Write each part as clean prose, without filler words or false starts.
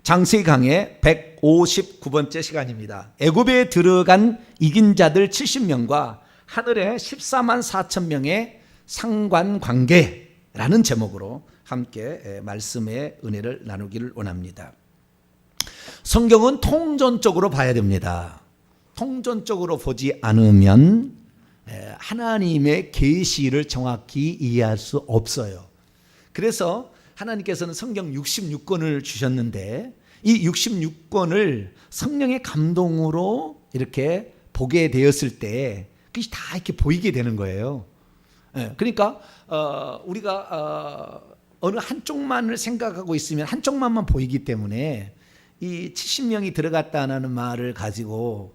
장세기 강의 159번째 시간입니다. 애굽에 들어간 이긴 자들 70명과 하늘의 14만 4천 명의 상관관계라는 제목으로 함께 말씀의 은혜를 나누기를 원합니다. 성경은 통전적으로 봐야 됩니다. 통전적으로 보지 않으면 하나님의 계시를 정확히 이해할 수 없어요. 그래서 하나님께서는 성경 66권을 주셨는데 이 66권을 성령의 감동으로 이렇게 보게 되었을 때 그것이 다 이렇게 보이게 되는 거예요. 그러니까 우리가 어느 한쪽만을 생각하고 있으면 한쪽만만 보이기 때문에 이 70명이 들어갔다는 말을 가지고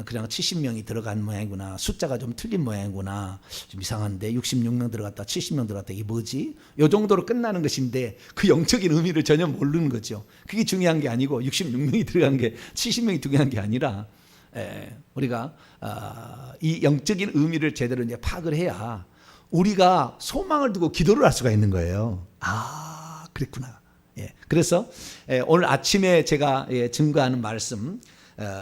그냥 70명이 들어간 모양이구나, 숫자가 좀 틀린 모양이구나, 좀 이상한데 66명 들어갔다 70명 들어갔다 이게 뭐지? 이 정도로 끝나는 것인데 그 영적인 의미를 전혀 모르는 거죠. 그게 중요한 게 아니고 66명이 들어간 게 70명이 중요한 게 아니라 우리가 이 영적인 의미를 제대로 이제 파악을 해야 우리가 소망을 두고 기도를 할 수가 있는 거예요. 아, 그랬구나. 그래서 오늘 아침에 제가 증거하는 말씀,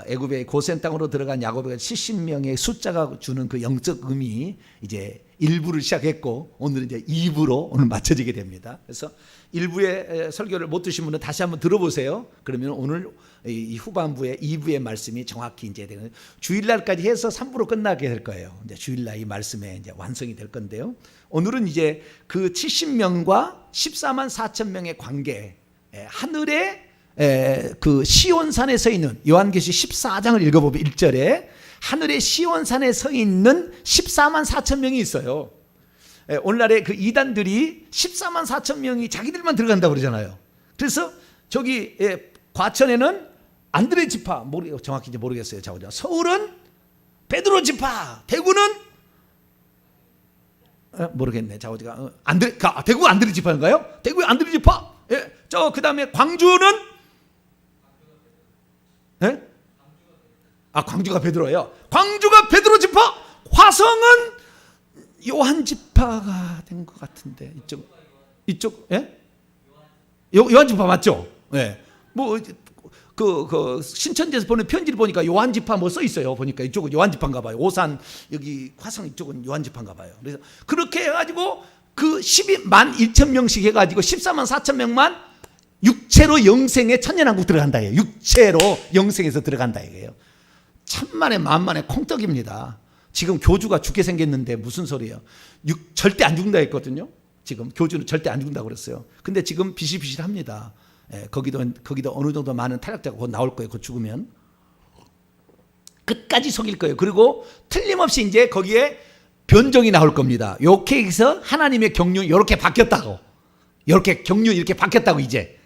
애굽의 고센 땅으로 들어간 야곱의 70명의 숫자가 주는 그 영적 의미 이제 1부를 시작했고 오늘은 이제 2부로 오늘 맞춰지게 됩니다. 그래서 1부의 설교를 못 드신 분은 다시 한번 들어보세요. 그러면 오늘 이 후반부의 2부의 말씀이 정확히 이제 주일날까지 해서 3부로 끝나게 될 거예요. 이제 주일날 이 말씀에 이제 완성이 될 건데요. 오늘은 이제 그 70명과 14만 4천 명의 관계, 하늘의 그 시온산에 서 있는 요한계시 14장을 읽어보면 1절에 하늘의 시온산에 서 있는 14만 4천 명이 있어요. 오늘날에 그 이단들이 14만 4천 명이 자기들만 들어간다고 그러잖아요. 그래서 저기 과천에는 안드레 지파, 정확히 이제 모르겠어요. 서울은 베드로 지파, 대구는 모르겠네. 대구 안드레 지파인가요? 대구 안드레 지파. 그 다음에 광주는 광주가 베드로예요. 광주가 베드로 지파, 화성은 요한 지파가 된 것 같은데 이쪽 요한 지파 맞죠? 그 신천지에서 보는 편지를 보니까 요한 지파 써 있어요. 보니까 이쪽은 요한 지파인가 봐요. 오산 여기 화성 이쪽은 요한 지파인가 봐요. 그래서 그렇게 해가지고 그 12만 1천 명씩 해가지고 14만 4천 명만 육체로 영생에 천년왕국 들어간다 해요. 육체로 영생에서 들어간다 이거예요. 천만에 만만에 콩떡입니다. 지금 교주가 죽게 생겼는데 무슨 소리예요? 절대 안 죽는다 했거든요. 지금 교주는 절대 안 죽는다고 그랬어요. 근데 지금 비실비실합니다. 거기도 어느 정도 많은 타락자가 곧 나올 거예요. 곧 죽으면 끝까지 속일 거예요. 그리고 틀림없이 이제 거기에 변종이 나올 겁니다. 요 케이크에서 하나님의 경륜 이렇게 바뀌었다고, 이렇게 경륜 이렇게 바뀌었다고 이제.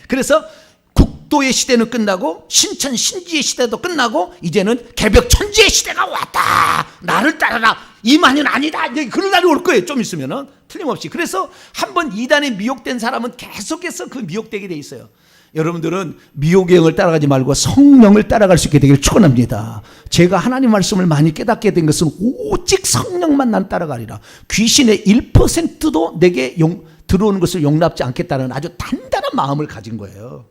그래서 국도의 시대는 끝나고 신천 신지의 시대도 끝나고 이제는 개벽 천지의 시대가 왔다. 나를 따라라. 이만은 아니다. 이제 그런 날이 올 거예요. 좀 있으면은 틀림없이. 그래서 한번 이단에 미혹된 사람은 계속해서 그 미혹되게 돼 있어요. 여러분들은 미혹의 영을 따라가지 말고 성령을 따라갈 수 있게 되기를 축원합니다. 제가 하나님 말씀을 많이 깨닫게 된 것은 오직 성령만 난 따라가리라. 귀신의 1%도 내게 들어오는 것을 용납지 않겠다는 아주 단단한 마음을 가진 거예요.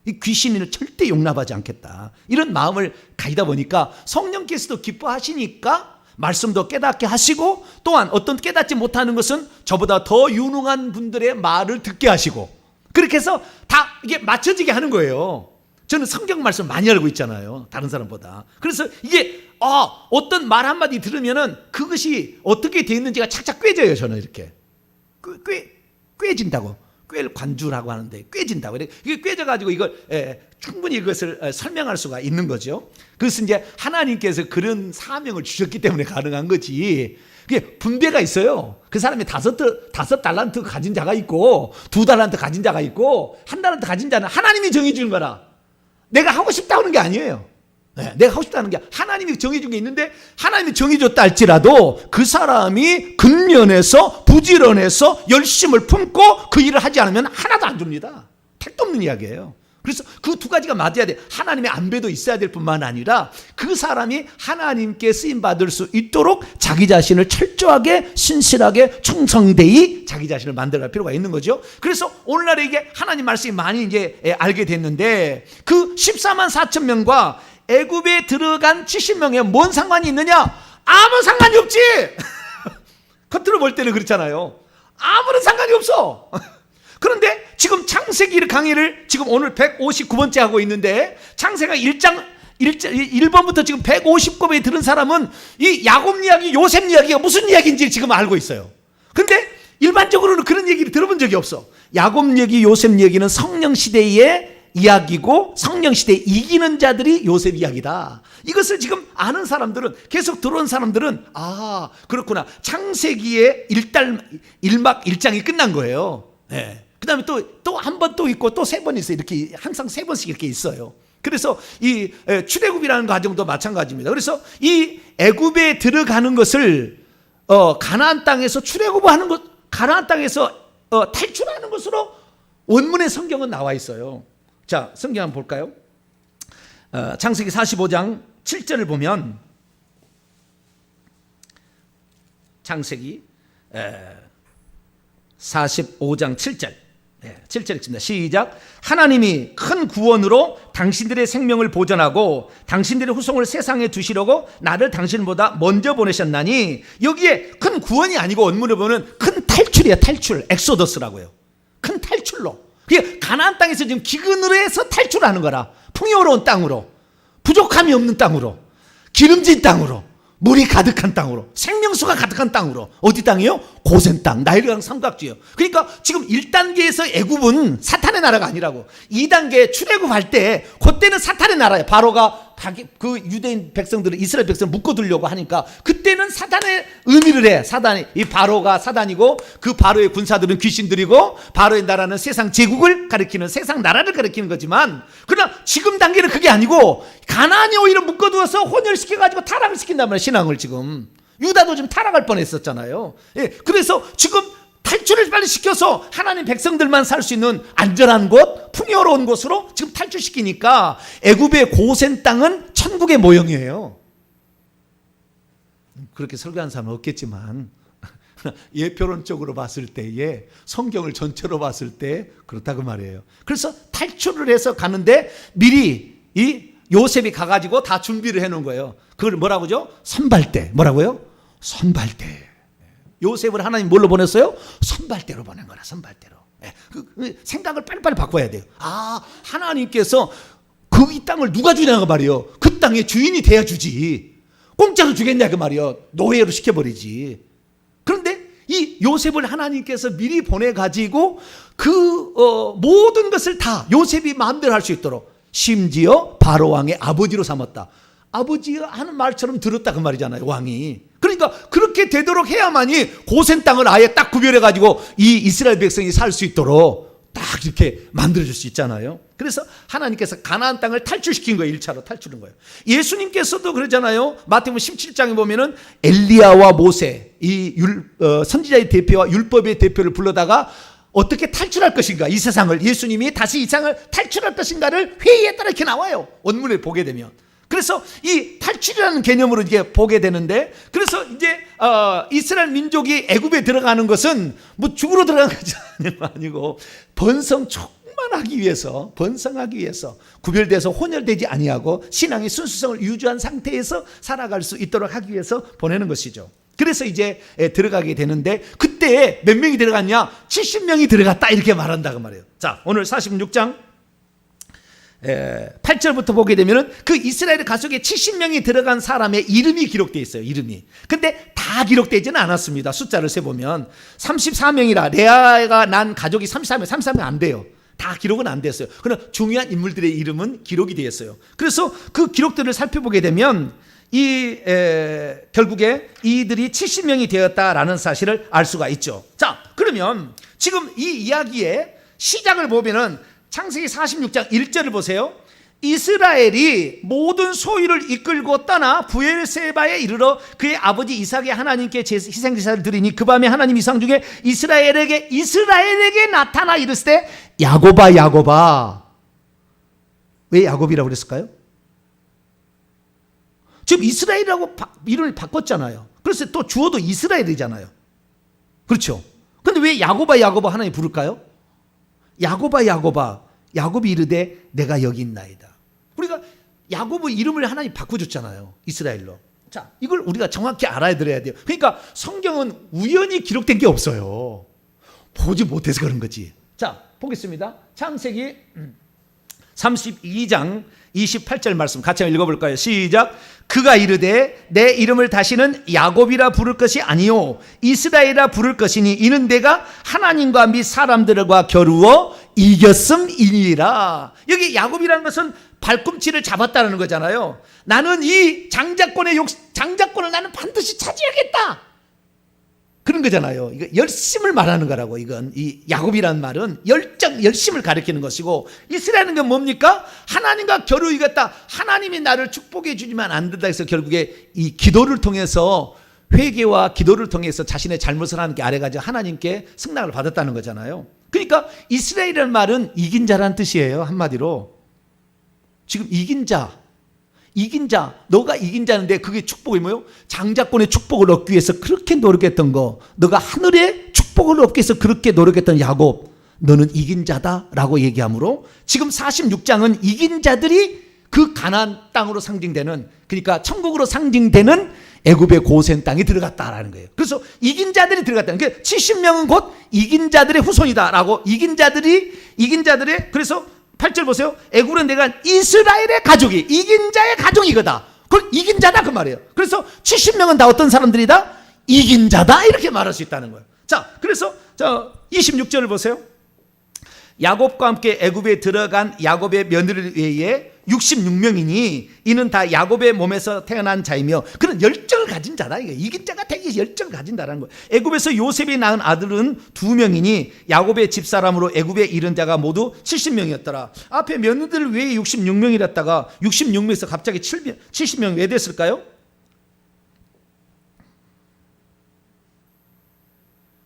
이 귀신을 절대 용납하지 않겠다. 이런 마음을 가지다 보니까 성령께서도 기뻐하시니까 말씀도 깨닫게 하시고 또한 어떤 깨닫지 못하는 것은 저보다 더 유능한 분들의 말을 듣게 하시고 그렇게 해서 다 이게 맞춰지게 하는 거예요. 저는 성경 말씀 많이 알고 있잖아요. 다른 사람보다. 그래서 이게 어떤 말 한마디 들으면은 그것이 어떻게 되어 있는지가 착착 꿰져요. 저는 이렇게 꿰진다고. 꿰를 관주라고 하는데 꿰진다고. 이게 꿰져가지고 이걸 충분히 이것을 설명할 수가 있는 거죠. 그것은 이제 하나님께서 그런 사명을 주셨기 때문에 가능한 거지. 그게 분배가 있어요. 그 사람이 다섯 달란트 가진 자가 있고 2달란트 가진 자가 있고 1달란트 가진 자는 하나님이 정해주는 거라. 내가 하고 싶다 하는 게 아니에요. 내가 하고 싶다는 게 하나님이 정해준 게 있는데 하나님이 정해줬다 할지라도 그 사람이 근면해서 부지런해서 열심을 품고 그 일을 하지 않으면 하나도 안 줍니다. 택도 없는 이야기예요. 그래서 그 두 가지가 맞아야 돼. 하나님의 안배도 있어야 될 뿐만 아니라 그 사람이 하나님께 쓰임받을 수 있도록 자기 자신을 철저하게 신실하게 충성되이 자기 자신을 만들어갈 필요가 있는 거죠. 그래서 오늘날 이게 하나님 말씀이 많이 이제 알게 됐는데 그 14만 4천 명과 애굽에 들어간 70명에 뭔 상관이 있느냐? 아무 상관이 없지. 겉으로 볼 때는 그렇잖아요. 아무런 상관이 없어. 그런데 지금 창세기 강의를 지금 오늘 159번째 하고 있는데 창세가 1번부터 지금 150권에 들은 사람은 이 야곱 이야기, 요셉 이야기가 무슨 이야기인지 지금 알고 있어요. 근데 일반적으로는 그런 얘기를 들어본 적이 없어. 야곱 얘기, 요셉 얘기는 성령 시대의 이야기고 성령 시대에 이기는 자들이 요셉 이야기다. 이것을 지금 아는 사람들은, 계속 들어온 사람들은 아 그렇구나, 창세기의 1막 1장이 끝난 거예요. 네. 그 다음에 또 한 번 또 있고 또 세 번 있어요. 이렇게 항상 세 번씩 이렇게 있어요. 그래서 이 출애굽이라는 과정도 마찬가지입니다. 그래서 이 애굽에 들어가는 것을 가나안 땅에서 출애굽하는 것, 가나안 땅에서 탈출하는 것으로 원문의 성경은 나와 있어요. 자, 성경 한번 볼까요? 창세기 45장 7절을 보면 창세기 45장 7절 7절 읽습니다. 시작. 하나님이 큰 구원으로 당신들의 생명을 보존하고 당신들의 후손을 세상에 두시려고 나를 당신보다 먼저 보내셨나니, 여기에 큰 구원이 아니고 원문을 보면 큰 탈출이야. 탈출, 엑소더스라고요. 큰 탈출로. 그게 가나안 땅에서 지금 기근으로 해서 탈출하는 거라. 풍요로운 땅으로, 부족함이 없는 땅으로, 기름진 땅으로, 물이 가득한 땅으로, 생명수가 가득한 땅으로. 어디 땅이요? 고센 땅, 나일강 삼각지요. 그러니까 지금 1단계에서 애굽은 사탄의 나라가 아니라고. 2단계 출애굽할 때 그때는 사탄의 나라예요. 바로가 그 유대인 백성들을, 이스라엘 백성을 묶어두려고 하니까 그때는 사탄의 의미를 해. 사단이, 이 바로가 사단이고 그 바로의 군사들은 귀신들이고 바로의 나라는 세상 제국을 가리키는, 세상 나라를 가리키는 거지만, 그러나 지금 단계는 그게 아니고 가나안이 오히려 묶어두어서 혼혈시켜가지고 타락을 시킨단 말이에요. 신앙을 지금. 유다도 지금 타락할 뻔했었잖아요. 예, 그래서 지금 탈출을 빨리 시켜서 하나님 백성들만 살 수 있는 안전한 곳, 풍요로운 곳으로 지금 탈출시키니까 애굽의 고센 땅은 천국의 모형이에요. 그렇게 설교한 사람은 없겠지만 예표론적으로 봤을 때에, 성경을 전체로 봤을 때 그렇다고 말이에요. 그래서 탈출을 해서 가는데 미리 이 요셉이 가가지고 다 준비를 해놓은 거예요. 그걸 뭐라고 하죠? 선발대. 뭐라고요? 선발대. 요셉을 하나님 뭘로 보냈어요? 선발대로 보낸 거라. 선발대로. 그 생각을 빨리빨리 바꿔야 돼요. 아, 하나님께서 그 이 땅을 누가 주냐고 말이요. 그 땅의 주인이 돼야 주지. 공짜로 주겠냐 그 말이요. 노예로 시켜버리지. 그런데 이 요셉을 하나님께서 미리 보내가지고 그 모든 것을 다 요셉이 마음대로 할 수 있도록, 심지어 바로왕의 아버지로 삼았다. 아버지가 하는 말처럼 들었다 그 말이잖아요, 왕이. 그러니까 그렇게 되도록 해야만이 고센 땅을 아예 딱 구별해가지고 이 이스라엘 백성이 살 수 있도록 딱 이렇게 만들어줄 수 있잖아요. 그래서 하나님께서 가나안 땅을 탈출시킨 거예요. 1차로 탈출한 거예요. 예수님께서도 그러잖아요. 마태복음 17장에 보면은 엘리야와 모세, 이 선지자의 대표와 율법의 대표를 불러다가 어떻게 탈출할 것인가, 이 세상을, 예수님이 다시 이 세상을 탈출할 것인가를 회의에 따라 이렇게 나와요. 원문을 보게 되면. 그래서 이 탈출이라는 개념으로 이게 보게 되는데, 그래서 이제 이스라엘 민족이 애굽에 들어가는 것은 뭐 죽으러 들어가는 것이 아니고 번성 충만하기 위해서, 번성하기 위해서, 구별돼서 혼혈되지 아니하고 신앙의 순수성을 유지한 상태에서 살아갈 수 있도록 하기 위해서 보내는 것이죠. 그래서 이제 들어가게 되는데, 그때 몇 명이 들어갔냐? 70명이 들어갔다 이렇게 말한다고 말이에요. 자, 오늘 46장 8절부터 보게 되면은 그 이스라엘 가족에 70명이 들어간 사람의 이름이 기록되어 있어요. 이름이. 근데 다 기록되지는 않았습니다. 숫자를 세보면 34명이라, 레아가 난 가족이 33명 안 돼요. 다 기록은 안 됐어요. 그러나 중요한 인물들의 이름은 기록이 되어 있어요. 그래서 그 기록들을 살펴보게 되면 결국에 이들이 70명이 되었다라는 사실을 알 수가 있죠. 자, 그러면 지금 이 이야기의 시작을 보면은 창세기 46장 1절을 보세요. 이스라엘이 모든 소유를 이끌고 떠나 부엘세바에 이르러 그의 아버지 이삭의 하나님께 희생제사를 드리니 그 밤에 하나님 이상 중에 이스라엘에게 나타나 이르시되 야곱아 야곱아. 왜 야곱이라고 그랬을까요? 지금 이스라엘이라고 이름을 바꿨잖아요. 그래서 또 주어도 이스라엘이잖아요. 그렇죠? 근데 왜 야곱아 야곱아 하나님 부를까요? 야곱아 야곱아, 야곱이 이르되 내가 여기 있나이다. 우리가 야곱의 이름을 하나님 바꿔줬잖아요. 이스라엘로. 자, 이걸 우리가 정확히 알아야 들어야 돼요. 그러니까 성경은 우연히 기록된 게 없어요. 보지 못해서 그런 거지. 자, 보겠습니다. 창세기 32장 28절 말씀 같이 한번 읽어볼까요? 시작. 그가 이르되 내 이름을 다시는 야곱이라 부를 것이 아니요 이스라엘이라 부를 것이니 이는 내가 하나님과 및 사람들과 겨루어 이겼음이니라. 여기 야곱이라는 것은 발꿈치를 잡았다는 거잖아요. 나는 이 장자권을 나는 반드시 차지하겠다. 그런 거잖아요. 이거 열심을 말하는 거라고. 이건 이 야곱이라는 말은 열심을 가리키는 것이고, 이스라엘은 건 뭡니까? 하나님과 겨루이겠다. 하나님이 나를 축복해 주지만 안 된다 해서 결국에 이 기도를 통해서, 회개와 기도를 통해서 자신의 잘못을 하나님께 아뢰가지고 하나님께 승낙을 받았다는 거잖아요. 그러니까 이스라엘이라는 말은 이긴 자라는 뜻이에요. 한마디로 지금 이긴 자, 너가 이긴 자인데 그게 축복이 뭐예요? 장자권의 축복을 얻기 위해서 그렇게 노력했던 거, 너가 하늘의 축복을 얻기 위해서 그렇게 노력했던 야곱, 너는 이긴 자다라고 얘기하므로 지금 46장은 이긴 자들이 그 가나안 땅으로 상징되는, 그러니까 천국으로 상징되는 애굽의 고센 땅에 들어갔다라는 거예요. 그래서 이긴 자들이 들어갔다는, 그러니까 70명은 곧 이긴 자들의 후손이다라고, 이긴 자들의, 그래서 8절 보세요. 애굽은 내가 이스라엘의 가족이 이긴 자의 가족이거다. 그걸 이긴 자다 그 말이에요. 그래서 70명은 다 어떤 사람들이다? 이긴 자다, 이렇게 말할 수 있다는 거예요. 자, 그래서 26절을 보세요. 야곱과 함께 애굽에 들어간 야곱의 며느리를 위해 66명이니 이는 다 야곱의 몸에서 태어난 자이며 그런 열정을 가진 자다. 이게 이긴 자가 되기 열정을 가진다라는 거예요. 애굽에서 요셉이 낳은 아들은 2명이니 야곱의 집사람으로 애굽에 이른 자가 모두 70명이었더라. 앞에 며느리를 위해 66명이랬다가 66명에서 갑자기 70명 왜 됐을까요?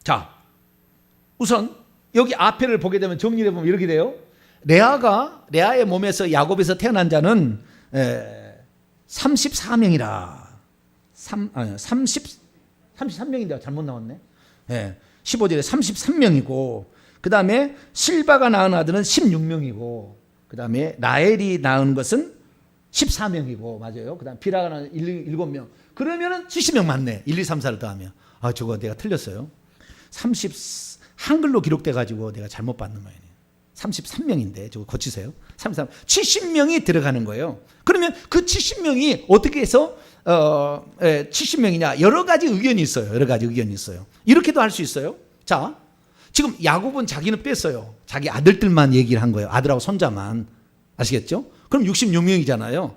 자, 우선 여기 앞에를 보게 되면 정리해 보면 이렇게 돼요. 레아의 몸에서 야곱에서 태어난 자는 34명이라. 33명인데 잘못 나왔네. 15절에 33명이고, 그 다음에 실바가 낳은 아들은 16명이고, 그 다음에 라헬이 낳은 것은 14명이고, 맞아요. 그 다음 비라가 낳은 7명. 그러면은 70명 맞네. 1, 2, 3, 4를 더하면. 아, 저거 내가 틀렸어요. 한글로 기록돼 가지고 내가 잘못 받는 모양이에요. 33명인데 저거 고치세요. 33, 70명이 들어가는 거예요. 그러면 그 70명이 어떻게 해서 70명이냐? 여러 가지 의견이 있어요. 이렇게도 할 수 있어요. 자, 지금 야곱은 자기는 뺐어요. 자기 아들들만 얘기를 한 거예요. 아들하고 손자만. 아시겠죠? 그럼 66명이잖아요.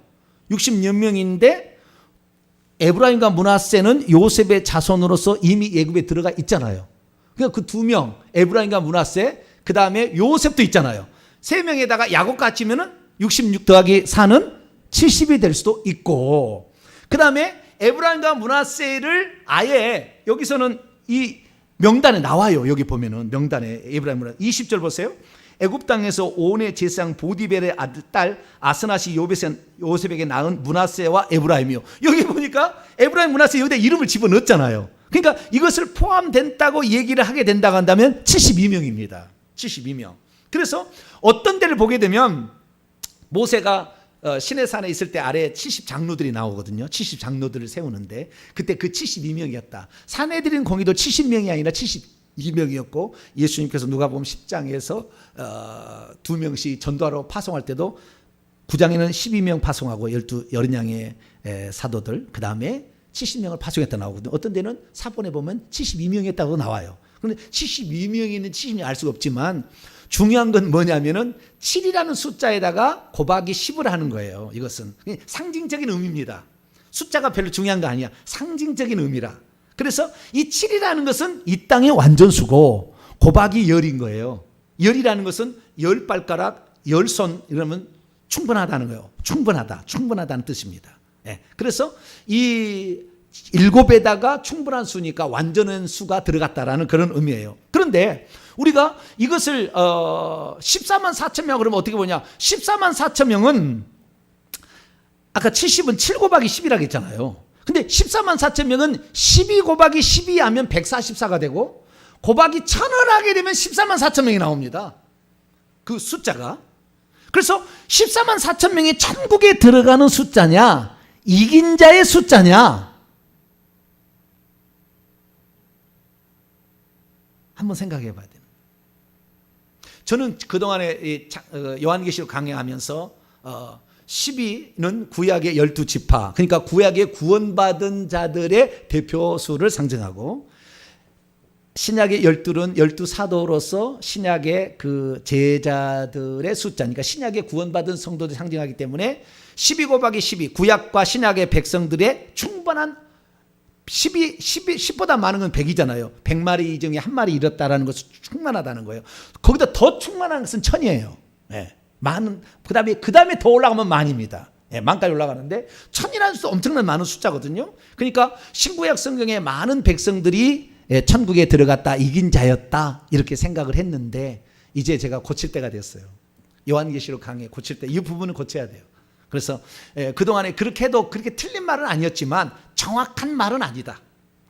66명인데 에브라임과 므낫세는 요셉의 자손으로서 이미 애굽에 들어가 있잖아요. 그러니까 그 2명, 에브라임과 므낫세, 그 다음에 요셉도 있잖아요. 3명에다가 야곱 같이면은 66 더하기 4는 70이 될 수도 있고, 그 다음에 에브라임과 므낫세를 아예 여기서는 이 명단에 나와요. 여기 보면은 명단에 에브라임 므낫세 20절 보세요. 애굽 땅에서 온의 제사장 보디벨의 아들 딸 아스낫이 요셉에게 낳은 므낫세와 에브라임이요. 여기 보니까 에브라임, 므낫세 여기다 이름을 집어넣었잖아요. 그러니까 이것을 포함된다고 얘기를 하게 된다고 한다면 72명입니다. 72명. 그래서 어떤 데를 보게 되면 모세가 시내산에 있을 때 아래에 70장로들이 나오거든요. 70장로들을 세우는데 그때 그 72명이었다. 사내들인 공의도 70명이 아니라 72명이었고 예수님께서 누가복음 10장에서 2명씩 전도하러 파송할 때도 9장에는 12명 파송하고 12양의 사도들, 그 다음에 70명을 파송했다 나오거든요. 어떤 데는 사본에 보면 72명이었다고 나와요. 그런데 72명이 있는 70명이 알 수가 없지만 중요한 건 뭐냐면은 7이라는 숫자에다가 곱하기 10을 하는 거예요. 이것은 상징적인 의미입니다. 숫자가 별로 중요한 거 아니야. 상징적인 의미라. 그래서 이 7이라는 것은 이 땅의 완전수고 곱하기 10인 거예요. 10이라는 것은 10발가락, 10손 이러면 충분하다는 거예요. 충분하다는 뜻입니다. 그래서 이 7에다가 충분한 수니까 완전한 수가 들어갔다라는 그런 의미예요. 그런데 우리가 이것을 14만 4천 명 그러면 어떻게 보냐? 14만 4천 명은 아까 70은 7 곱하기 10이라고 했잖아요. 근데 14만 4천 명은 12 곱하기 12 하면 144가 되고 곱하기 1000을 하게 되면 14만 4천 명이 나옵니다. 그 숫자가. 그래서 14만 4천 명이 천국에 들어가는 숫자냐, 이긴 자의 숫자냐, 한번 생각해 봐야 돼요. 저는 그동안에 요한계시록 강해하면서 12는 구약의 12지파, 그러니까 구약의 구원받은 자들의 대표수를 상징하고, 신약의 12는 12사도로서 신약의 그 제자들의 숫자니까 신약의 구원받은 성도들 상징하기 때문에 12 곱하기 12, 구약과 신약의 백성들의 충분한 10보다 많은 건 100이잖아요. 100마리 중에 한 마리 잃었다라는 것은 충만하다는 거예요. 거기다 더 충만한 것은 1000이에요. 예. 많은, 그 다음에 더 올라가면 만입니다. 예, 만까지 올라가는데 1000이라는 숫자 엄청난 많은 숫자거든요. 그러니까 신구약 성경에 많은 백성들이 천국에 들어갔다, 이긴 자였다, 이렇게 생각을 했는데 이제 제가 고칠 때가 됐어요. 요한계시록 강해 고칠 때 이 부분은 고쳐야 돼요. 그래서 그동안에 그렇게 해도 그렇게 틀린 말은 아니었지만 정확한 말은 아니다.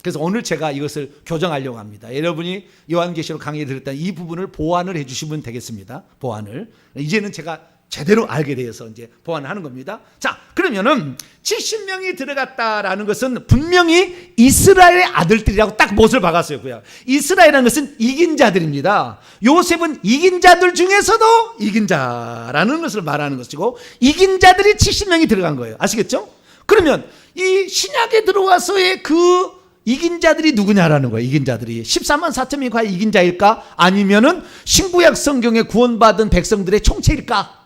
그래서 오늘 제가 이것을 교정하려고 합니다. 여러분이 요한계시록 강의에 들을 때 이 부분을 보완을 해 주시면 되겠습니다. 보완을. 이제는 제가 제대로 알게 되어서 이제 보완을 하는 겁니다. 자, 그러면은 70명이 들어갔다라는 것은 분명히 이스라엘의 아들들이라고 딱 못을 박았어요. 그야. 이스라엘이라는 것은 이긴 자들입니다. 요셉은 이긴 자들 중에서도 이긴 자라는 것을 말하는 것이고, 이긴 자들이 70명이 들어간 거예요. 아시겠죠? 그러면 이 신약에 들어와서의 그 이긴 자들이 누구냐라는 거예요. 이긴 자들이 14만 4천 명이 과연 이긴 자일까? 아니면은 신구약 성경에 구원받은 백성들의 총체일까?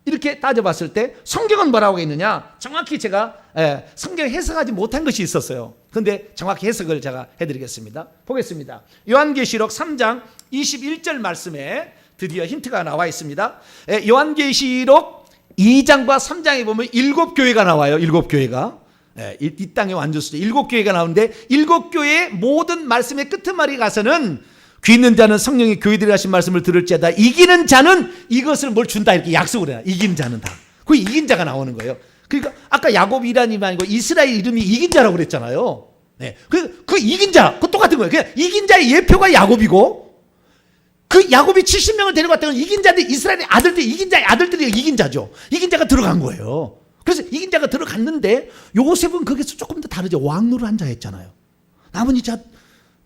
이렇게 따져봤을 때 성경은 뭐라고 했느냐? 정확히 제가 성경 해석하지 못한 것이 있었어요. 그런데 정확히 해석을 제가 해드리겠습니다. 보겠습니다. 요한계시록 3장 21절 말씀에 드디어 힌트가 나와 있습니다. 요한계시록 2장과 3장에 보면 7교회가 나와요. 7교회가. 이 땅의 완전 숫자 7교회가 나오는데 7교회의 모든 말씀의 끄트머리 가서는 귀 있는 자는 성령이 교회들이 하신 말씀을 들을지어다. 이기는 자는 이것을 뭘 준다, 이렇게 약속을 해요. 이긴 자는 다. 그 이긴 자가 나오는 거예요. 그러니까 아까 야곱이라는 아니고 이스라엘 이름이 이긴 자라고 그랬잖아요. 네. 그 이긴 자, 그 똑같은 거예요. 그냥 이긴 자의 예표가 야곱이고, 그 야곱이 70명을 데려갔다는 이긴 자들, 이스라엘의 아들들이, 이긴 자의 아들들이 이긴 자죠. 이긴 자가 들어간 거예요. 그래서 이긴 자가 들어갔는데 요셉은 거기서 조금 더 다르죠. 왕노를 한 자였잖아요. 남은 자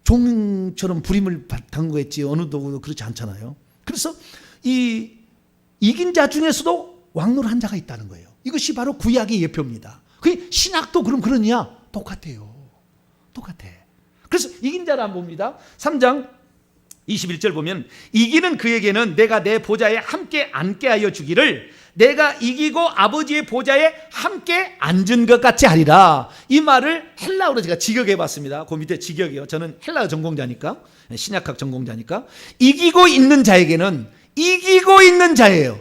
종처럼 부림을 받은 거였지 어느 누구도 그렇지 않잖아요. 그래서 이 이긴 자 중에서도 왕노를 한 자가 있다는 거예요. 이것이 바로 구약의 예표입니다. 그 신약도 그럼 그러냐? 똑같아요. 똑같아. 그래서 이긴 자를 한번 봅니다. 3장 21절 보면 이기는 그에게는 내가 내 보좌에 함께 앉게 하여 주기를 내가 이기고 아버지의 보좌에 함께 앉은 것 같이 하리라. 이 말을 헬라어로 제가 직역해 봤습니다. 그 밑에 직역이요. 저는 헬라어 전공자니까, 신약학 전공자니까. 이기고 있는 자에게는 이기고 있는 자예요.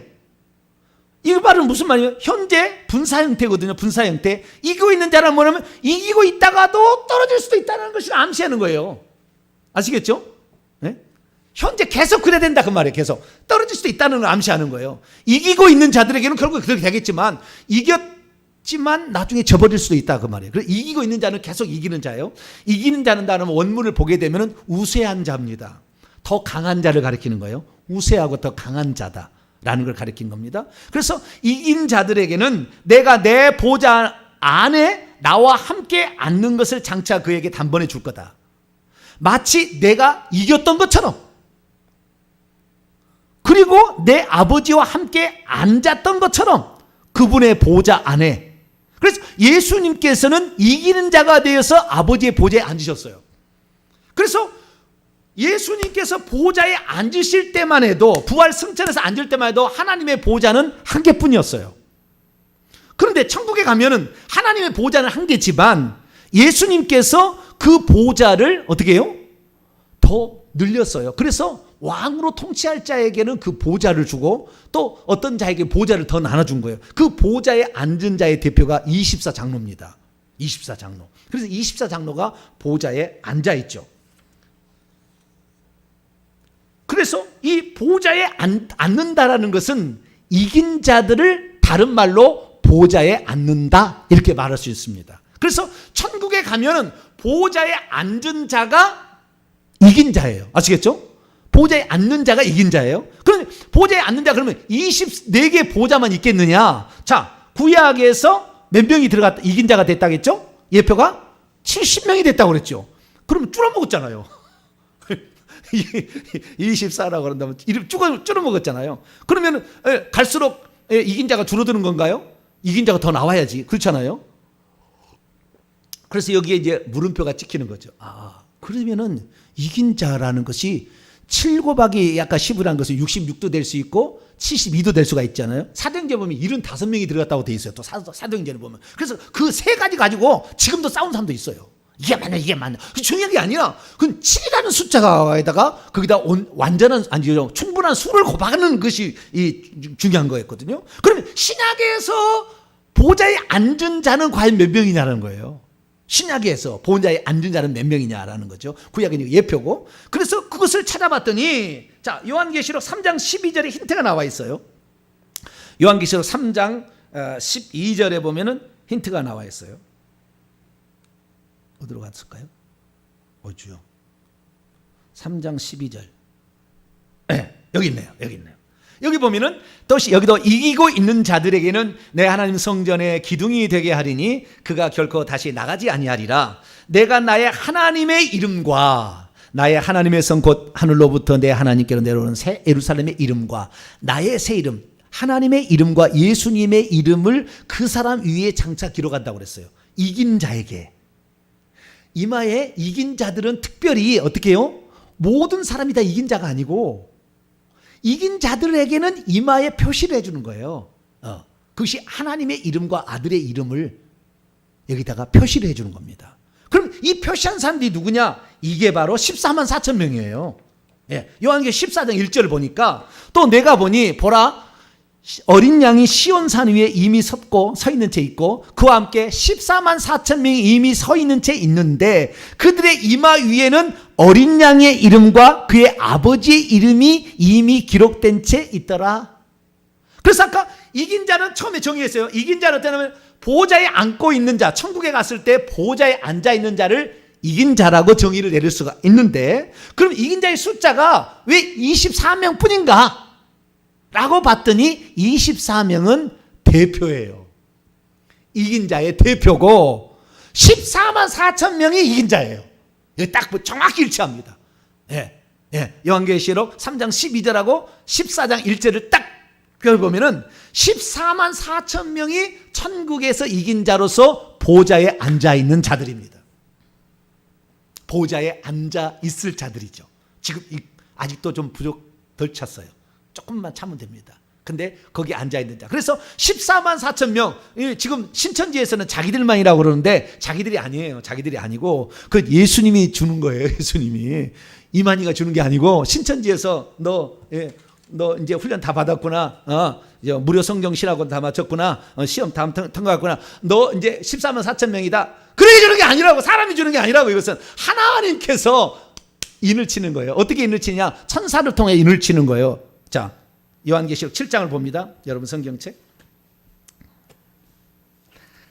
이 말은 무슨 말이에요? 현재 분사 형태거든요. 분사 형태. 이기고 있는 자란 뭐냐면 이기고 있다가도 떨어질 수도 있다는 것을 암시하는 거예요. 아시겠죠? 네? 현재 계속 그래야 된다 그 말이에요. 계속 떨어질 수도 있다는 걸 암시하는 거예요. 이기고 있는 자들에게는 결국 그렇게 되겠지만 이겼지만 나중에 져버릴 수도 있다 그 말이에요. 그래서 이기고 있는 자는 계속 이기는 자예요. 이기는 자는 다른 원문을 보게 되면 우세한 자입니다. 더 강한 자를 가리키는 거예요. 우세하고 더 강한 자다라는 걸 가리킨 겁니다. 그래서 이긴 자들에게는 내가 내 보좌 안에 나와 함께 앉는 것을 장차 그에게 단번에 줄 거다. 마치 내가 이겼던 것처럼, 그리고 내 아버지와 함께 앉았던 것처럼 그분의 보좌 안에. 그래서 예수님께서는 이기는 자가 되어서 아버지의 보좌에 앉으셨어요. 그래서 예수님께서 보좌에 앉으실 때만 해도, 부활 승천해서 앉을 때만 해도 하나님의 보좌는 한 개뿐이었어요. 그런데 천국에 가면은 하나님의 보좌는 한 개지만 예수님께서 그 보좌를 어떻게 해요? 더 늘렸어요. 그래서 왕으로 통치할 자에게는 그 보좌를 주고 또 어떤 자에게 보좌를 더 나눠준 거예요. 그 보좌에 앉은 자의 대표가 24장로입니다. 24장로. 그래서 24장로가 보좌에 앉아있죠. 그래서 이 보좌에 앉는다라는 것은 이긴 자들을 다른 말로 보좌에 앉는다 이렇게 말할 수 있습니다. 그래서 천국에 가면은 보좌에 앉은 자가 이긴 자예요. 아시겠죠? 보좌에 앉는 자가 이긴 자예요. 그럼 보좌에 앉는 자 그러면 24개 보좌만 있겠느냐? 자, 구약에서 몇 명이 들어갔다 이긴 자가 됐다겠죠? 예표가 70명이 됐다고 그랬죠. 그러면 줄어먹었잖아요. 24라고 그런다면 이름 줄어먹었잖아요. 그러면 갈수록 이긴 자가 줄어드는 건가요? 이긴 자가 더 나와야지. 그렇잖아요. 그래서 여기에 이제 물음표가 찍히는 거죠. 아, 그러면은 이긴 자라는 것이 7 곱하기 약간 10이라는 것은 66도 될 수 있고 72도 될 수가 있잖아요. 사도행전 보면 75명이 들어갔다고 돼 있어요. 또 사도행전을 보면. 그래서 그 세 가지 가지고 지금도 싸우는 사람도 있어요. 이게 맞나 이게 맞나. 중요한 게 아니라 그건 7이라는 숫자에다가 거기다 완전한 아니죠 충분한 수를 곱하는 것이 중요한 거였거든요. 그러면 신약에서 보좌에 앉은 자는 과연 몇 명이냐는 거예요. 신약에서 보좌에 앉은 자는 몇 명이냐라는 거죠. 구약은 예표고. 그래서 그것을 찾아봤더니 자, 요한계시록 3장 12절에 힌트가 나와 있어요. 요한계시록 3장 12절에 보면은 힌트가 나와 있어요. 어디로 갔을까요? 주요. 3장 12절. 네, 여기 있네요. 여기 있네요. 여기 보면은 또 여기도 이기고 있는 자들에게는 내 하나님 성전의 기둥이 되게 하리니 그가 결코 다시 나가지 아니하리라. 내가 나의 하나님의 이름과 나의 하나님의 성 곧 하늘로부터 내 하나님께로 내려오는 새 예루살렘의 이름과 나의 새 이름 하나님의 이름과 예수님의 이름을 그 사람 위에 장차 기록한다고 그랬어요. 이긴 자에게. 이마에 이긴 자들은 특별히 어떻게 해요? 모든 사람이 다 이긴 자가 아니고 이긴 자들에게는 이마에 표시를 해주는 거예요. 그것이 하나님의 이름과 아들의 이름을 여기다가 표시를 해주는 겁니다. 그럼 이 표시한 사람들이 누구냐? 이게 바로 14만 4천 명이에요. 예, 요한계시록 14장 1절을 보니까 또 내가 보니 보라 어린 양이 시온산 위에 이미 서 있는 채 있고 그와 함께 14만 4천 명이 이미 서 있는 채 있는데 그들의 이마 위에는 어린 양의 이름과 그의 아버지의 이름이 이미 기록된 채 있더라. 그래서 아까 이긴 자는 처음에 정의했어요. 이긴 자는 어떠냐면 보좌에 앉고 있는 자, 천국에 갔을 때 보좌에 앉아 있는 자를 이긴 자라고 정의를 내릴 수가 있는데 그럼 이긴 자의 숫자가 왜 24명 뿐인가? 라고 봤더니 24명은 대표예요. 이긴 자의 대표고 14만 4천 명이 이긴 자예요. 여기 딱 정확히 일치합니다. 예, 예. 요한계시록 3장 12절하고 14장 1절을 딱 보면은 14만 4천 명이 천국에서 이긴 자로서 보좌에 앉아 있는 자들입니다. 보좌에 앉아 있을 자들이죠. 지금 아직도 좀 덜 찼어요. 조금만 참으면 됩니다. 근데 거기 앉아있는 자. 그래서 14만 4천 명, 지금 신천지에서는 자기들만이라고 그러는데 자기들이 아니에요. 자기들이 아니고 그 예수님이 주는 거예요. 예수님이. 이만희가 주는 게 아니고 신천지에서 너 이제 훈련 다 받았구나. 무료 성경 신학원 다 마쳤구나. 시험 다 통과했구나. 너 이제 14만 4천 명이다. 그래 주는 게 아니라고. 사람이 주는 게 아니라고. 이것은 하나님께서 인을 치는 거예요. 어떻게 인을 치냐? 천사를 통해 인을 치는 거예요. 자, 요한계시록 7장을 봅니다. 여러분 성경책.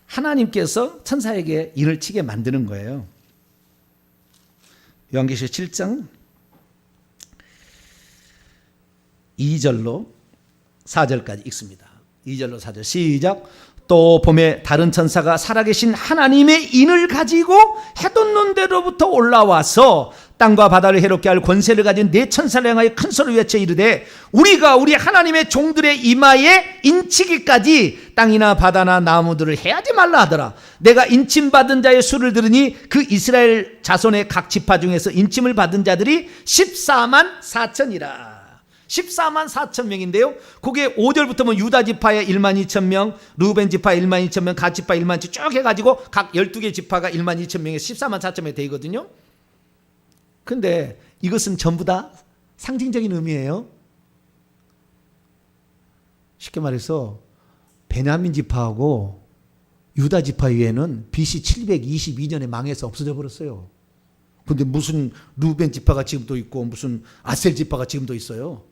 하나님께서 천사에게 인을 치게 만드는 거예요. 요한계시록 7장 2절로 4절까지 읽습니다. 2절로 4절 시작. 또 봄에 다른 천사가 살아계신 하나님의 인을 가지고 해돋는 데로부터 올라와서 땅과 바다를 해롭게 할 권세를 가진 네 천사를 향하여 큰 소리로 외쳐 이르되 우리가 우리 하나님의 종들의 이마에 인치기까지 땅이나 바다나 나무들을 해하지 말라 하더라. 내가 인침받은 자의 수를 들으니 그 이스라엘 자손의 각 지파 중에서 인침을 받은 자들이 14만 4천이라. 14만 4천 명인데요. 그게 5절부터 보면 유다 지파의 1만 2천 명, 루벤 지파의 1만 2천 명, 갓 지파 1만 2천 쭉 해가지고 각 12개 지파가 1만 2천 명에 14만 4천 명이 되거든요. 근데 이것은 전부 다 상징적인 의미예요. 쉽게 말해서 베냐민 지파하고 유다 지파 위에는 BC 722년에 망해서 없어져 버렸어요. 근데 무슨 루벤 지파가 지금도 있고 무슨 아셀 지파가 지금도 있어요.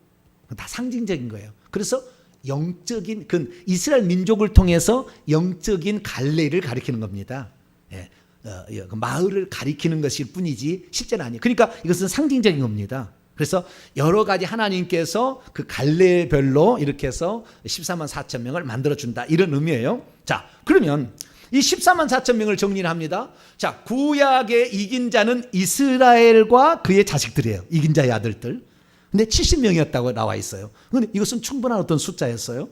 다 상징적인 거예요. 그래서 영적인 그 이스라엘 민족을 통해서 영적인 갈래를 가리키는 겁니다. 예, 그 마을을 가리키는 것일 뿐이지 실제는 아니에요. 그러니까 이것은 상징적인 겁니다. 그래서 여러 가지 하나님께서 그 갈래별로 이렇게 해서 14만 4천 명을 만들어준다 이런 의미예요. 자, 그러면 이 14만 4천 명을 정리를 합니다. 자, 구약의 이긴 자는 이스라엘과 그의 자식들이에요. 이긴 자의 아들들. 근데 70명이었다고 나와 있어요. 근데 이것은 충분한 어떤 숫자였어요.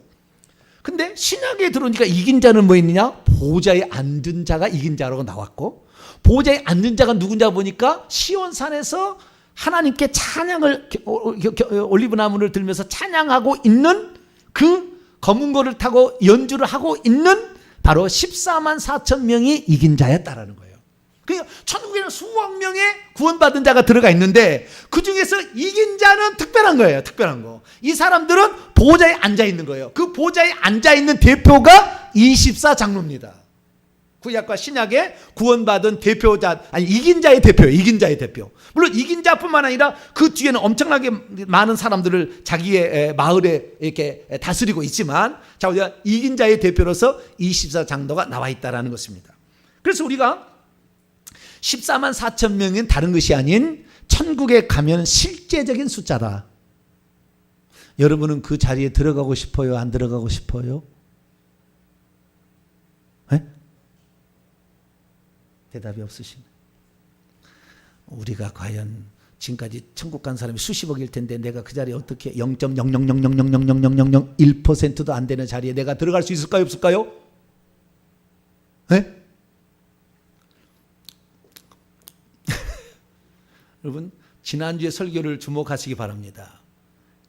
근데 신약에 들어오니까 이긴 자는 뭐 있느냐? 보좌에 앉은 자가 이긴 자라고 나왔고, 보좌에 앉은 자가 누군가 보니까 시온산에서 하나님께 찬양을 올리브나무를 들면서 찬양하고 있는 그 검은 고를 타고 연주를 하고 있는 바로 14만 4천 명이 이긴 자였다라는 거예요. 그러니까 천국에는 수억 명의 구원받은 자가 들어가 있는데 그 중에서 이긴 자는 특별한 거예요. 특별한 거. 이 사람들은 보좌에 앉아 있는 거예요. 그 보좌에 앉아 있는 대표가 24장로입니다. 구약과 신약의 구원받은 대표자, 아니 이긴 자의 대표예요. 이긴 자의 대표. 물론 이긴 자뿐만 아니라 그 뒤에는 엄청나게 많은 사람들을 자기의 마을에 이렇게 다스리고 있지만, 자, 우리가 이긴 자의 대표로서 24장로가 나와 있다라는 것입니다. 그래서 우리가 14만 4천 명은 다른 것이 아닌 천국에 가면 실제적인 숫자다. 여러분은 그 자리에 들어가고 싶어요? 안 들어가고 싶어요? 네? 대답이 없으시네. 우리가 과연 지금까지 천국 간 사람이 수십억일 텐데 내가 그 자리에 어떻게 0.000000001%도 안 되는 자리에 내가 들어갈 수 있을까요? 없을까요? 네? 여러분, 지난주에 설교를 주목하시기 바랍니다.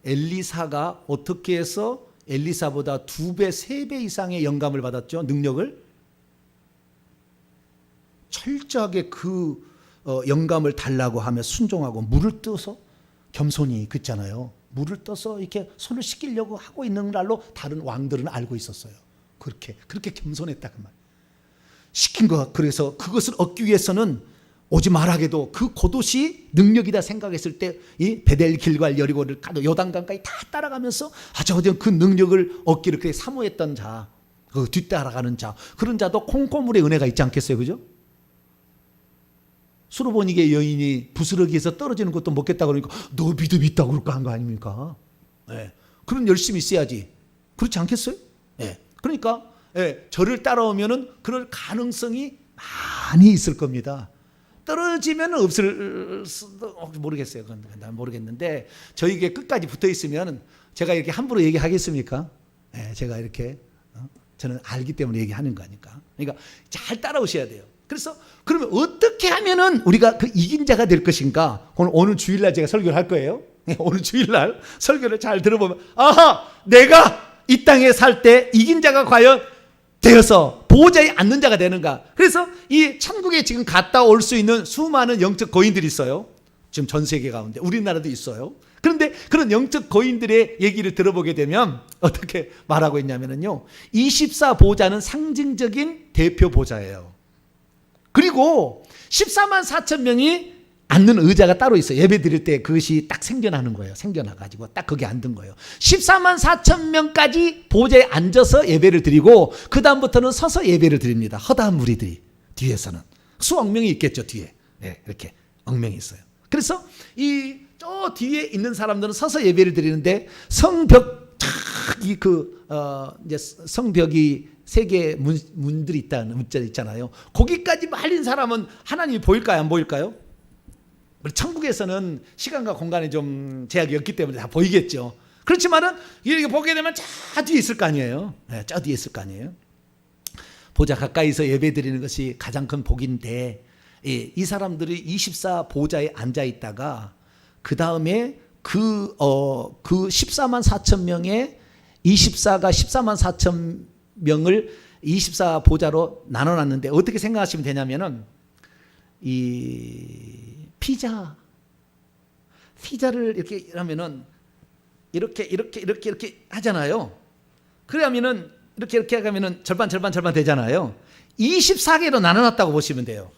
엘리사가 어떻게 해서 엘리사보다 2배, 3배 이상의 영감을 받았죠? 능력을? 철저하게 그 영감을 달라고 하며 순종하고 물을 떠서 겸손히 긋잖아요. 물을 떠서 이렇게 손을 씻기려고 하고 있는 날로 다른 왕들은 알고 있었어요. 그렇게 겸손했다 그 말. 시킨 거. 그래서 그것을 얻기 위해서는 오지 말하게도 그 곧옷이 능력이다 생각했을 때 이 베델 길갈 여리고를 가도 요단강까지 다 따라가면서 아주 그 능력을 얻기를 그렇게 사모했던 자, 그 뒤따라가는 자, 그런 자도 콩고물의 은혜가 있지 않겠어요, 그죠? 수로보니게 여인이 부스러기에서 떨어지는 것도 먹겠다 그러니까 너 믿음 있다고 그럴까 한 거 아닙니까? 예. 그런 열심히 있어야지. 그렇지 않겠어요? 예. 그러니까 저를 따라오면은 그럴 가능성이 많이 있을 겁니다. 떨어지면 없을 수도 모르겠어요. 그건 난 모르겠는데 저에게 끝까지 붙어 있으면 제가 이렇게 함부로 얘기하겠습니까? 제가 이렇게 저는 알기 때문에 얘기하는 거니까. 그러니까 잘 따라오셔야 돼요. 그래서 그러면 어떻게 하면은 우리가 그 이긴 자가 될 것인가? 오늘 주일날 제가 설교를 할 거예요. 오늘 주일날 설교를 잘 들어보면 아하, 내가 이 땅에 살 때 이긴 자가 과연 되어서 보호자에 앉는 자가 되는가? 그래서 이 천국에 지금 갔다 올 수 있는 수많은 영적 거인들이 있어요. 지금 전 세계 가운데 우리나라도 있어요. 그런데 그런 영적 거인들의 얘기를 들어보게 되면 어떻게 말하고 있냐면요, 24 보좌는 상징적인 대표 보좌예요. 그리고 14만 4천 명이 앉는 의자가 따로 있어요. 예배 드릴 때 그것이 딱 생겨나는 거예요. 생겨나가지고 딱 거기 앉은 거예요. 14만 4천 명까지 보좌에 앉아서 예배를 드리고 그 다음부터는 서서 예배를 드립니다. 허다한 무리들이 뒤에서는 수억 명이 있겠죠. 뒤에 이렇게 억명이 있어요. 그래서 이 저 뒤에 있는 사람들은 서서 예배를 드리는데 성벽 이제 성벽이 세 개의 문들이 있다는 문자 있잖아요. 거기까지 말린 사람은 하나님이 보일까요? 안 보일까요? 우리 천국에서는 시간과 공간에 좀 제약이 없기 때문에 다 보이겠죠. 그렇지만은 이렇게 보게 되면 저 뒤에 있을 거 아니에요. 저 뒤에 있을 거 아니에요. 보좌 가까이서 예배 드리는 것이 가장 큰 복인데, 이 사람들이 24 보좌에 앉아 있다가 그 다음에 그 14만 4천 명의 24가 14만 4천 명을 24 보좌로 나눠놨는데 어떻게 생각하시면 되냐면은 이 피자를 이렇게 하면은 이렇게 하잖아요. 그러면은 이렇게 하면은 절반 되잖아요. 24개로 나눠놨다고 보시면 돼요.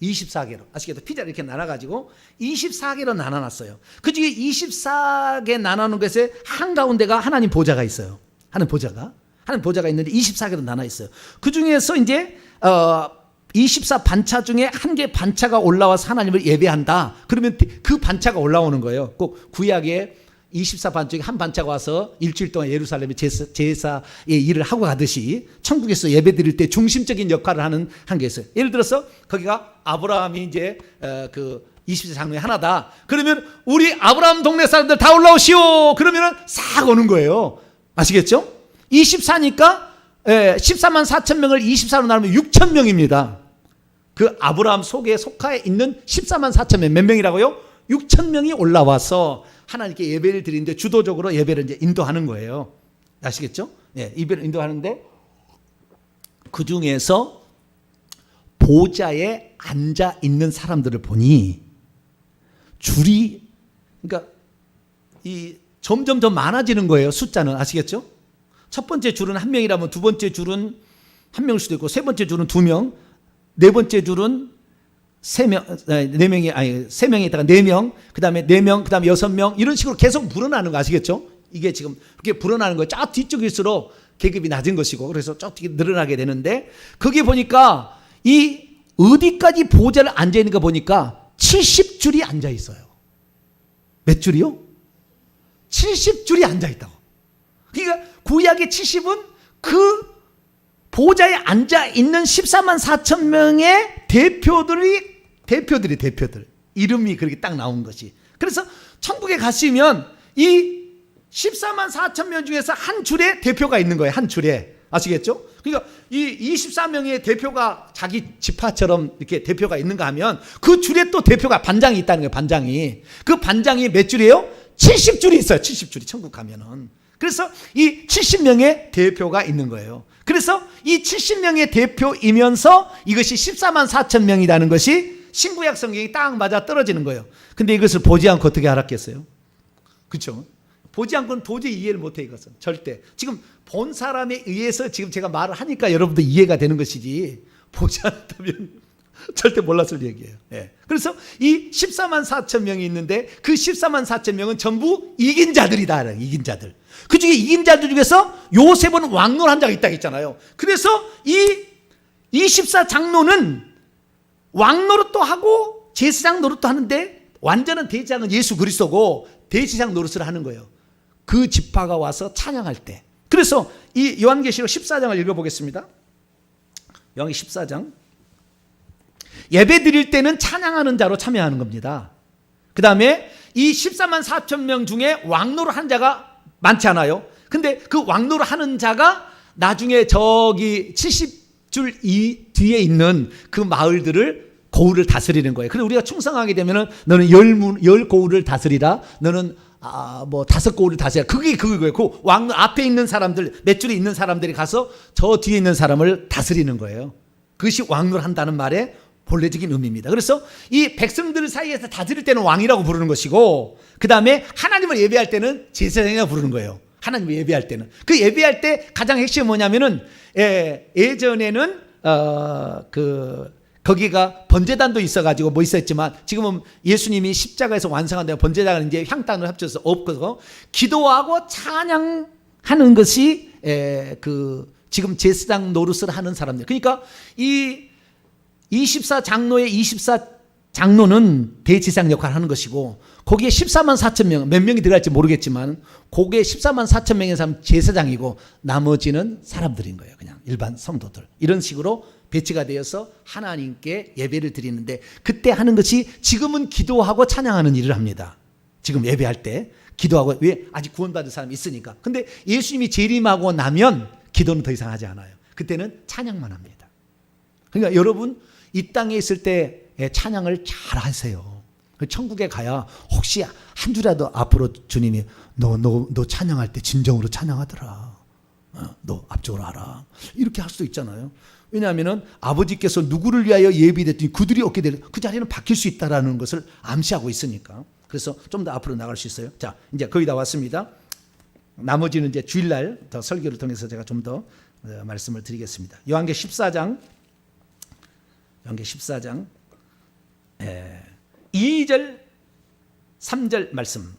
24개로. 아시겠죠? 피자를 이렇게 나눠가지고 24개로 나눠놨어요. 그 중에 24개 나눠놓은 것에 한가운데가 하나님 보좌가 있어요. 하나님 보좌가 있는데 24개로 나눠 있어요. 그 중에서 이제 24 반차 중에 한 개 반차가 올라와서 하나님을 예배한다. 그러면 그 반차가 올라오는 거예요. 꼭 구약에 24 반 중에 한 반차가 와서 일주일 동안 예루살렘에 제사의 일을 하고 가듯이 천국에서 예배 드릴 때 중심적인 역할을 하는 한 게 있어요. 예를 들어서 거기가 아브라함이 이제 그 24 장로의 하나다. 그러면 우리 아브라함 동네 사람들 다 올라오시오. 그러면은 싹 오는 거예요. 아시겠죠? 24니까 14만 4천 명을 24로 나누면 6천 명입니다. 그 아브라함 속에 속하에 있는 14만 4천 명, 몇 명이라고요? 6천 명이 올라와서 하나님께 예배를 드리는데 주도적으로 예배를 이제 인도하는 거예요. 아시겠죠? 네, 예배를 인도하는데 그 중에서 보좌에 앉아 있는 사람들을 보니 줄이 그러니까 이 점점 더 많아지는 거예요. 숫자는 아시겠죠? 첫 번째 줄은 한 명이라면 두 번째 줄은 한 명일 수도 있고 세 번째 줄은 두 명, 네 번째 줄은 세 명이 있다가 네 명, 그다음에 네 명, 그다음에 6명 이런 식으로 계속 불어나는 거 아시겠죠? 이게 지금 그렇게 불어나는 거예요. 쫙 뒤쪽일수록 계급이 낮은 것이고 그래서 쫙 늘어나게 되는데 거기 보니까 이 어디까지 보좌를 앉아 있는가 보니까 70줄이 앉아 있어요. 몇 줄이요? 70줄이 앉아 있다고. 그러니까 구약의 70은 그 보좌에 앉아 있는 14만 4천 명의 대표들 이름이 그렇게 딱 나온 것이. 그래서 천국에 가시면 이 14만 4천 명 중에서 한 줄에 대표가 있는 거예요. 한 줄에. 아시겠죠? 그러니까 이 24명의 대표가 자기 지파처럼 이렇게 대표가 있는가 하면 그 줄에 또 대표가 반장이 있다는 거예요. 반장이. 그 반장이 몇 줄이에요? 70줄이 있어요. 70줄이 천국 가면은. 그래서 이 70명의 대표가 있는 거예요. 그래서 이 70명의 대표이면서 이것이 14만 4천 명이라는 것이 신구약 성경이 딱 맞아 떨어지는 거예요. 근데 이것을 보지 않고 어떻게 알았겠어요? 그렇죠? 보지 않고는 도저히 이해를 못해 이것은. 절대. 지금 본 사람에 의해서 지금 제가 말을 하니까 여러분들 이해가 되는 것이지 보지 않았다면 절대 몰랐을 얘기예요. 예. 그래서 이 14만 4천 명이 있는데 그 14만 4천 명은 전부 이긴 자들이다. 이긴 자들. 그 중에 이긴 자들 중에서 요셉은 왕노한 자가 있다고 했잖아요. 그래서 이 24 장로는 왕노릇도 하고 제사장 노릇도 하는데 완전한 대제사장은 예수 그리스도고 대제사장 노릇을 하는 거예요. 그 지파가 와서 찬양할 때. 그래서 이 요한계시록 14장을 읽어보겠습니다. 요한계시록 14장. 예배 드릴 때는 찬양하는 자로 참여하는 겁니다. 그 다음에 이 14만 4천 명 중에 왕노를 하는 자가 많지 않아요. 근데 그 왕노를 하는 자가 나중에 저기 70줄 뒤에 있는 그 마을들을 고을을 다스리는 거예요. 그래서 우리가 충성하게 되면은 너는 열 고을을 다스리라. 너는 뭐 5고을을 다스리라. 그게 그거예요. 그 왕 앞에 있는 사람들, 몇 줄에 있는 사람들이 가서 저 뒤에 있는 사람을 다스리는 거예요. 그것이 왕노를 한다는 말의 본래적인 의미입니다. 그래서 이 백성들 사이에서 다스릴 때는 왕이라고 부르는 것이고 그 다음에 하나님을 예배할 때는 제사장이라고 부르는 거예요. 하나님을 예배할 때는. 그 예배할 때 가장 핵심이 뭐냐면은 예전에는 거기가 번제단도 있어가지고 뭐 있었지만 지금은 예수님이 십자가에서 완성한 다음에 번제단은 이제 향단을 합쳐서 없고 기도하고 찬양하는 것이 지금 제사장 노릇을 하는 사람들. 그러니까 이 24 장로의 24 장로는 대제사장 역할을 하는 것이고 거기에 14만 4천 명, 몇 명이 들어갈지 모르겠지만 거기에 14만 4천 명의 사람 제사장이고 나머지는 사람들인 거예요. 그냥 일반 성도들. 이런 식으로 배치가 되어서 하나님께 예배를 드리는데 그때 하는 것이 지금은 기도하고 찬양하는 일을 합니다. 지금 예배할 때 기도하고 왜? 아직 구원받은 사람이 있으니까. 근데 예수님이 재림하고 나면 기도는 더 이상 하지 않아요. 그때는 찬양만 합니다. 그러니까 여러분 이 땅에 있을 때 찬양을 잘 하세요. 천국에 가야 혹시 한 주라도 앞으로 주님이 너 찬양할 때 진정으로 찬양하더라. 너 앞쪽으로 하라. 이렇게 할 수도 있잖아요. 왜냐하면 아버지께서 누구를 위하여 예비됐더니 그들이 얻게 될 그 자리는 바뀔 수 있다라는 것을 암시하고 있으니까. 그래서 좀 더 앞으로 나갈 수 있어요. 자, 이제 거의 다 왔습니다. 나머지는 이제 주일날 더 설교를 통해서 제가 좀 더 말씀을 드리겠습니다. 요한계시록 14장 2절 3절 말씀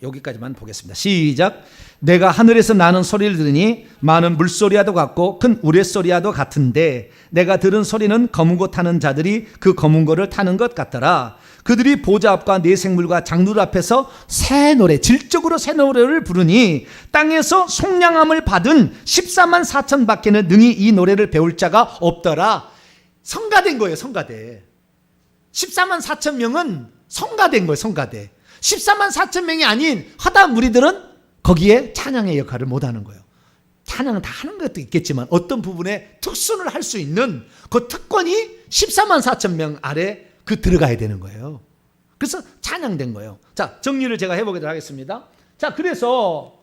여기까지만 보겠습니다. 시작. 내가 하늘에서 나는 소리를 들으니 많은 물소리와도 같고 큰 우레소리와도 같은데 내가 들은 소리는 검은 고 타는 자들이 그 검은 고를 타는 것 같더라. 그들이 보좌 앞과 네 생물과 장로 앞에서 새 노래, 질적으로 새 노래를 부르니 땅에서 속량함을 받은 14만 4천 밖에는 능히 이 노래를 배울 자가 없더라. 성가된 거예요. 성가대. 14만 4천 명은 성가된 거예요. 성가대. 14만 4천 명이 아닌 허다 무리들은 거기에 찬양의 역할을 못하는 거예요. 찬양은 다 하는 것도 있겠지만 어떤 부분에 특순을 할 수 있는 그 특권이 14만 4천 명 아래 들어가야 되는 거예요. 그래서 찬양된 거예요. 자, 정리를 제가 해보도록 하겠습니다. 자, 그래서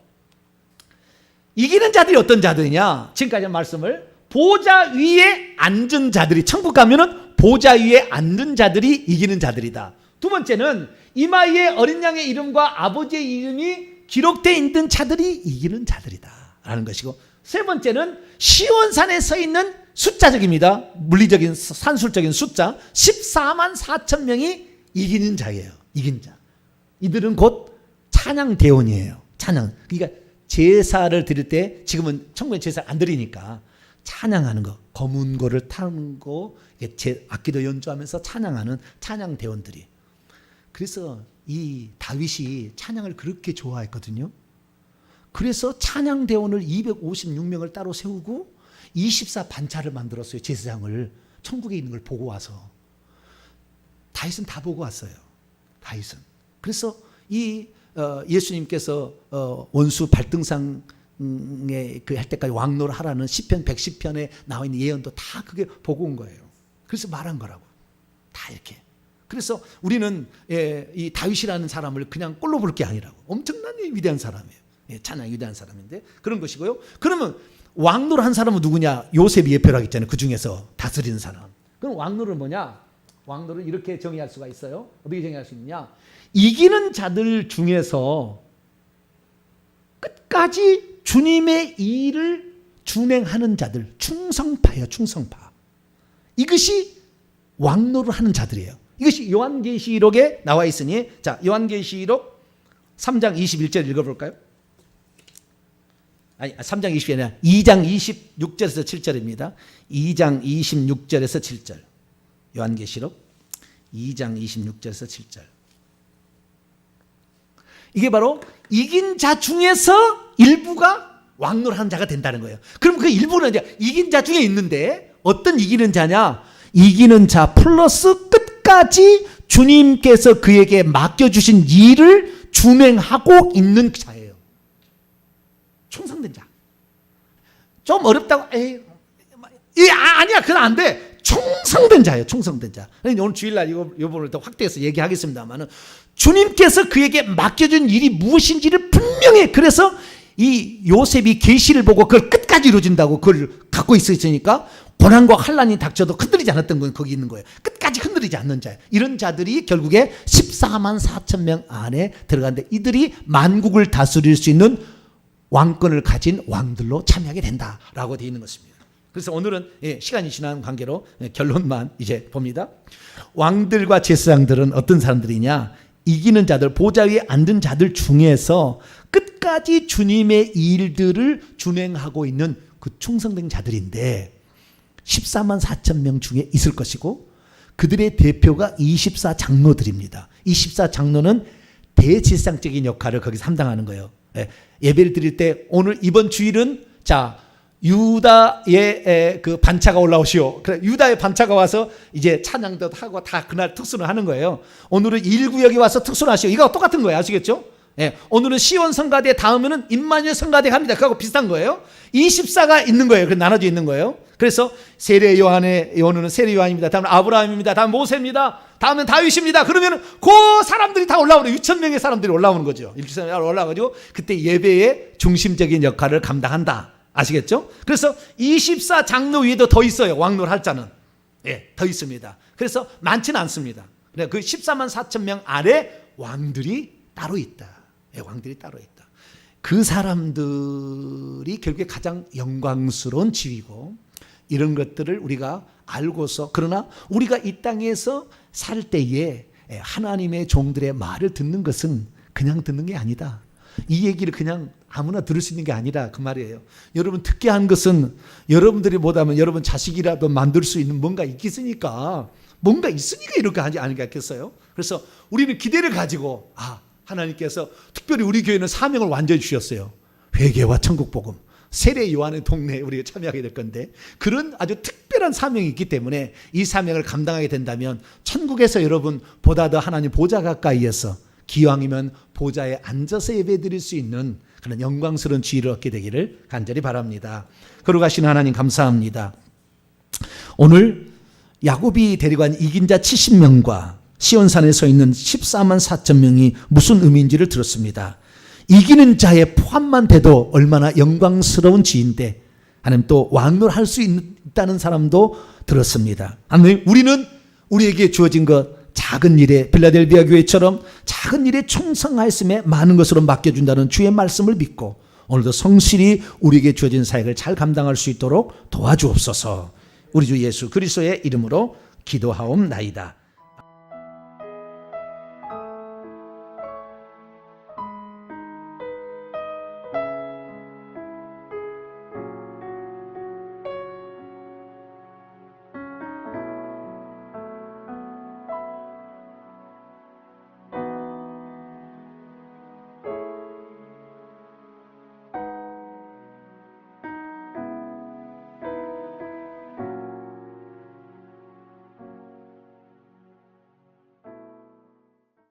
이기는 자들이 어떤 자들이냐? 지금까지 말씀을 보좌 위에 앉은 자들이, 천국 가면은 보좌 위에 앉은 자들이 이기는 자들이다. 두 번째는 이마에 어린 양의 이름과 아버지의 이름이 기록되어 있는 자들이 이기는 자들이다 라는 것이고, 세 번째는 시온산에 서 있는 숫자적입니다. 물리적인 산술적인 숫자 14만 4천 명이 이기는 자예요. 이긴 자. 이들은 곧 찬양대원이에요. 찬양. 그러니까 제사를 드릴 때, 지금은 천국에 제사 안 드리니까 찬양하는 거, 검은 고를 타는 거, 악기도 연주하면서 찬양하는 찬양대원들이. 그래서 이 다윗이 찬양을 그렇게 좋아했거든요. 그래서 찬양대원을 256명을 따로 세우고 24 반차를 만들었어요. 제사장을. 천국에 있는 걸 보고 와서. 다윗은 다 보고 왔어요. 다윗은. 그래서 이 예수님께서 원수 발등상에 할 때까지 왕노를 하라는 시편 110편에 나와 있는 예언도 다 그게 보고 온 거예요. 그래서 말한 거라고. 다 이렇게. 그래서 우리는 이 다윗이라는 사람을 그냥 꼴로 볼 게 아니라고. 엄청나게 위대한 사람이에요. 찬양 위대한 사람인데 그런 것이고요. 그러면 왕노를 한 사람은 누구냐? 요셉이 예표라고 했잖아요. 그 중에서 다스리는 사람. 그럼 왕노를 뭐냐? 왕노를 이렇게 정의할 수가 있어요. 어떻게 정의할 수 있느냐? 이기는 자들 중에서 끝까지 주님의 일을 준행하는 자들, 충성파예요. 충성파. 이것이 왕노를 하는 자들이에요. 이것이 요한계시록에 나와 있으니, 자, 요한계시록 3장 21절 읽어볼까요? 아니, 3장 20이 아니라 2장 26절에서 7절입니다. 2장 26절에서 7절. 요한계시록 2장 26절에서 7절. 이게 바로 이긴 자 중에서 일부가 왕노를 하는 자가 된다는 거예요. 그럼 그 일부는 이제 이긴 자 중에 있는데 어떤 이기는 자냐? 이기는 자 플러스 끝까지 주님께서 그에게 맡겨주신 일을 준행하고 있는 자예요. 충성된 자. 좀 어렵다고, 아니야, 그건 안 돼. 충성된 자예요. 충성된 자. 오늘 주일날 이 부분을 더 확대해서 얘기하겠습니다만은 주님께서 그에게 맡겨준 일이 무엇인지를 분명히, 그래서 이 요셉이 계시를 보고 그걸 끝까지 이루어진다고 그걸 갖고 있으니까 고난과 환난이 닥쳐도 흔들리지 않았던 건 거기 있는 거예요. 끝까지 흔들리지 않는 자예요. 이런 자들이 결국에 14만 4천 명 안에 들어가는데 이들이 만국을 다스릴 수 있는 왕권을 가진 왕들로 참여하게 된다라고 되어 있는 것입니다. 그래서 오늘은 시간이 지난 관계로 결론만 이제 봅니다. 왕들과 제사장들은 어떤 사람들이냐? 이기는 자들, 보좌 위에 앉은 자들 중에서 끝까지 주님의 일들을 준행하고 있는 그 충성된 자들인데 14만 4천 명 중에 있을 것이고, 그들의 대표가 24 장로들입니다. 24 장로는 대제사장적인 역할을 거기서 감당하는 거예요. 예배를 드릴 때 오늘 이번 주일은 자 유다의 그 반차가 올라오시오. 그래 유다의 반차가 와서 이제 찬양도 하고 다 그날 특순을 하는 거예요. 오늘은 1구역이 와서 특순하시오. 이거 똑같은 거예요. 아시겠죠? 오늘은 시온 성가대, 다음에는 임마누엘 성가대 합니다. 그거하고 비슷한 거예요. 24가 있는 거예요. 그래서 나눠져 있는 거예요. 그래서 세례 요한의 오늘은 세례 요한입니다. 다음은 아브라함입니다. 다음 모세입니다. 다음은 다윗입니다. 그러면 그 사람들이 다 올라오는 6천 명의 사람들이 올라오는 거죠. 6천 명이 올라가지고 그때 예배의 중심적인 역할을 감당한다. 아시겠죠? 그래서 24 장로 위에도 더 있어요. 왕노를 할 자는. 더 있습니다. 그래서 많지는 않습니다. 그 14만 4천 명 아래 왕들이 따로 있다. 왕들이 따로 있다. 그 사람들이 결국에 가장 영광스러운 지위고, 이런 것들을 우리가 알고서, 그러나 우리가 이 땅에서 살 때에 하나님의 종들의 말을 듣는 것은 그냥 듣는 게 아니다. 이 얘기를 그냥 아무나 들을 수 있는 게 아니라 그 말이에요. 여러분 듣게 한 것은 여러분들이 못하면 여러분 자식이라도 만들 수 있는 뭔가 있겠으니까 이렇게 하지 않겠어요? 그래서 우리는 기대를 가지고 하나님께서 특별히 우리 교회는 사명을 완전히 주셨어요. 회개와 천국복음, 세례 요한의 동네에 우리가 참여하게 될 건데 그런 아주 특별한 사명이 있기 때문에 이 사명을 감당하게 된다면 천국에서 여러분 보다 더 하나님 보좌 가까이에서 기왕이면 보좌에 앉아서 예배드릴 수 있는 그런 영광스러운 지위를 얻게 되기를 간절히 바랍니다. 거룩하신 하나님 감사합니다. 오늘 야곱이 데려간 이긴 자 70명과 시온산에 서 있는 14만 4천 명이 무슨 의미인지를 들었습니다. 이기는 자의 포함만 돼도 얼마나 영광스러운 지인데 하나님 또 왕노할 수 있다는 사람도 들었습니다. 하나님 우리는 우리에게 주어진 것 작은 일에 빌라델비아 교회처럼 작은 일에 충성하였음에 많은 것으로 맡겨준다는 주의 말씀을 믿고 오늘도 성실히 우리에게 주어진 사역을 잘 감당할 수 있도록 도와주옵소서. 우리 주 예수 그리스도의 이름으로 기도하옵나이다.